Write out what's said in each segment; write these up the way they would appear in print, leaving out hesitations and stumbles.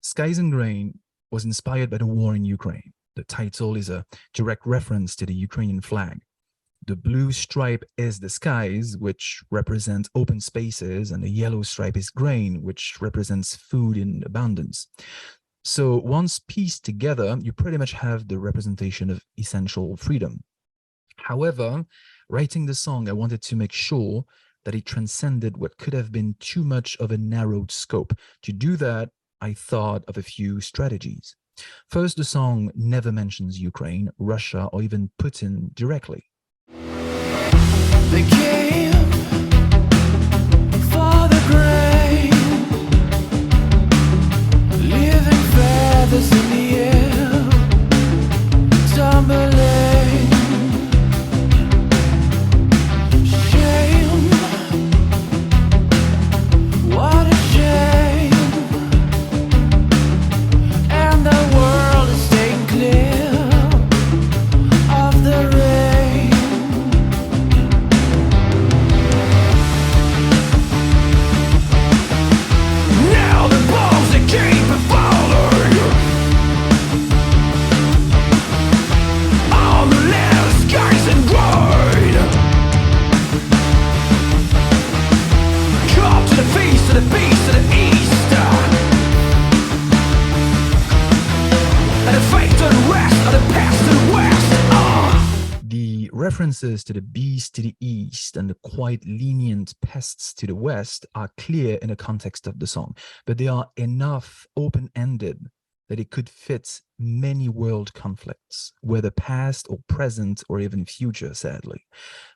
Skies and Grain was inspired by the war in Ukraine. The title is a direct reference to the Ukrainian flag. The blue stripe is the skies, which represent open spaces, and the yellow stripe is grain, which represents food in abundance. So once pieced together, you pretty much have the representation of essential freedom. However, writing the song, I wanted to make sure that it transcended what could have been too much of a narrowed scope. To do that, I thought of a few strategies. First, the song never mentions Ukraine, Russia, or even Putin directly. They came for the grain, leaving feathers in the air, tumbling. Shame, what a shame, and the world is staying clear of the rain. Now the bombs that keep falling on the land, skies and grain. Come to the feast of the beast of the east, and the fate of the rest of the past to the west. The references to the beast to the east and the quite lenient pests to the west are clear in the context of the song, but they are enough open-ended that it could fit many world conflicts, whether past or present or even future, sadly.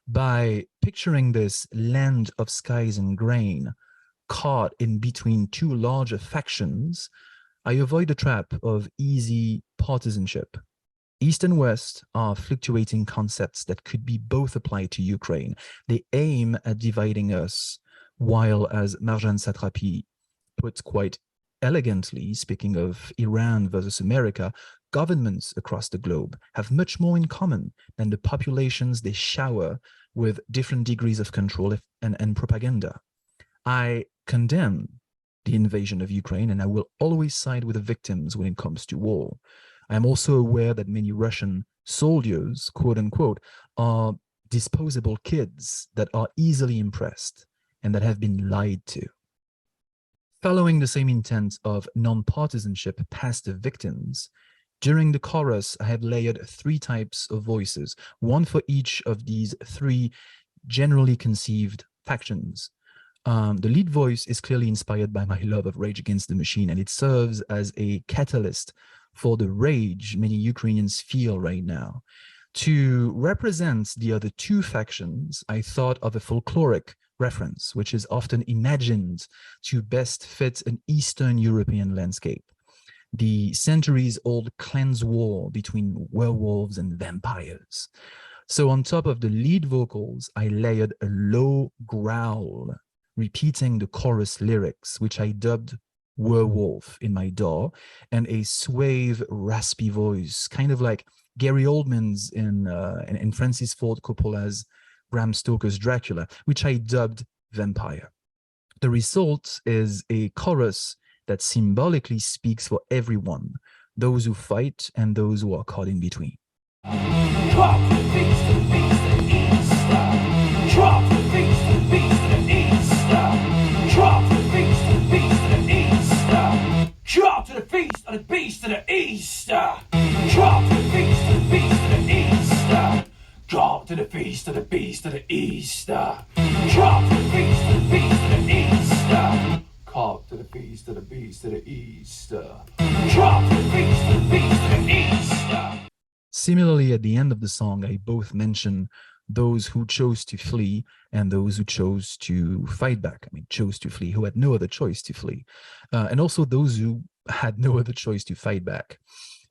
By picturing this land of skies and grain caught in between two larger factions, I avoid the trap of easy partisanship. East and West are fluctuating concepts that could be both applied to Ukraine. They aim at dividing us, while, as Marjane Satrapi puts quite elegantly, speaking of Iran versus America, governments across the globe have much more in common than the populations they shower with different degrees of control and propaganda. I condemn the invasion of Ukraine, and I will always side with the victims when it comes to war. I'm also aware that many Russian soldiers, quote unquote, are disposable kids that are easily impressed and that have been lied to. Following the same intent of non-partisanship past the victims, during the chorus, I have layered three types of voices, one for each of these three generally conceived factions. The lead voice is clearly inspired by my love of Rage Against the Machine, and it serves as a catalyst for the rage many Ukrainians feel right now. To represent the other two factions, I thought of a folkloric reference, which is often imagined to best fit an Eastern European landscape. The centuries-old clans war between werewolves and vampires. So on top of the lead vocals, I layered a low growl, repeating the chorus lyrics, which I dubbed werewolf in my DAW, and a suave, raspy voice, kind of like Gary Oldman's in Francis Ford Coppola's Bram Stoker's Dracula, which I dubbed vampire. The result is a chorus that symbolically speaks for everyone, those who fight and those who are caught in between. Drop the beast to the beast to the east. Drop the beast to the beast to the east. Drop the beast to the beast to the east. Drop to the beast of the beast to the east. Drop to the beast to the beast to the east. Drop to the beast to the beast to the east. Drop to the beast to the beast to the east. Cop to the beast to the beast to the east. Drop to the beast to the beast to the east. Similarly, at the end of the song, I both mention those who chose to flee and those who chose to fight back. I mean, chose to flee, who had no other choice to flee. And also those who had no other choice to fight back,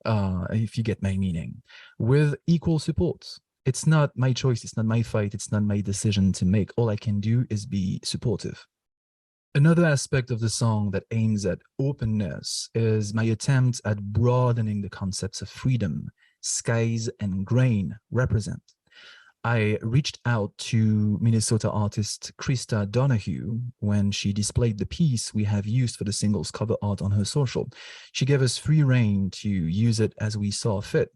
if you get my meaning, with equal support. It's not my choice, it's not my fight, it's not my decision to make. All I can do is be supportive. Another aspect of the song that aims at openness is my attempt at broadening the concepts of freedom skies and grain represent. I reached out to Minnesota artist Krista Donahue when she displayed the piece we have used for the single's cover art on her social. She gave us free rein to use it as we saw fit.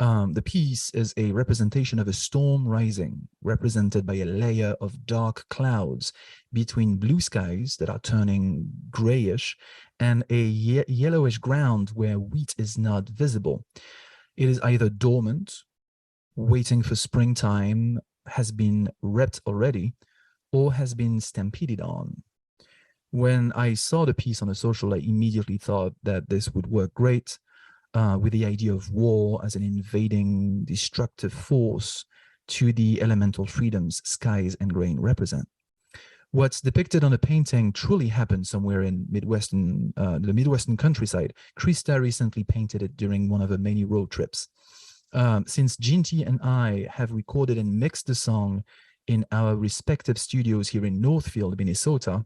The piece is a representation of a storm rising, represented by a layer of dark clouds between blue skies that are turning grayish and a yellowish ground where wheat is not visible. It is either dormant, waiting for springtime, has been reaped already, or has been stampeded on. When I saw the piece on a social, I immediately thought that this would work great. With the idea of war as an invading, destructive force to the elemental freedoms skies and grain represent. What's depicted on the painting truly happened somewhere in the Midwestern countryside. Krista recently painted it during one of her many road trips. Since Ginty and I have recorded and mixed the song in our respective studios here in Northfield, Minnesota,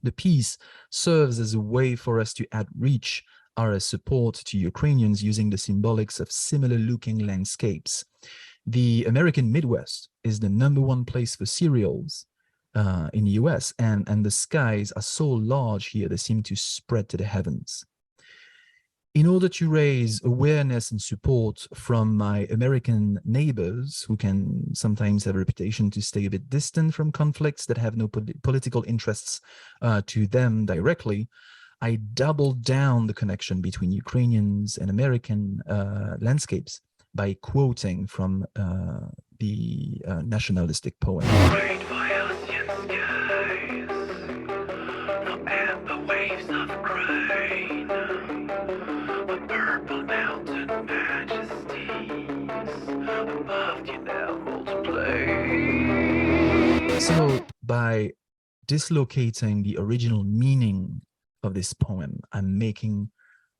the piece serves as a way for us to outreach our support to Ukrainians using the symbolics of similar looking landscapes. The American Midwest is the #1 place for cereals in the US, and the skies are so large here they seem to spread to the heavens. In order to raise awareness and support from my American neighbors, who can sometimes have a reputation to stay a bit distant from conflicts that have no political interests to them directly, I doubled down the connection between Ukrainians and American landscapes by quoting from the nationalistic poem. Great violation skies, the amber waves of grain, the purple mountain majesties above the emerald plain. So by dislocating the original meaning of this poem, I'm making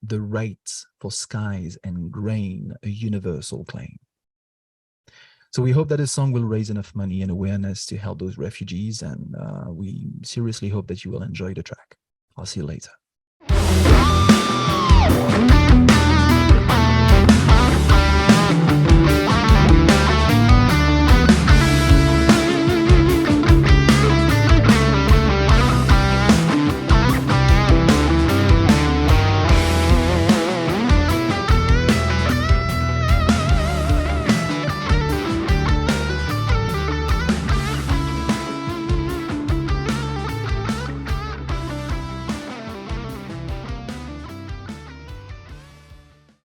the right for skies and grain a universal claim. So we hope that this song will raise enough money and awareness to help those refugees, and we seriously hope that you will enjoy the track. I'll see you later.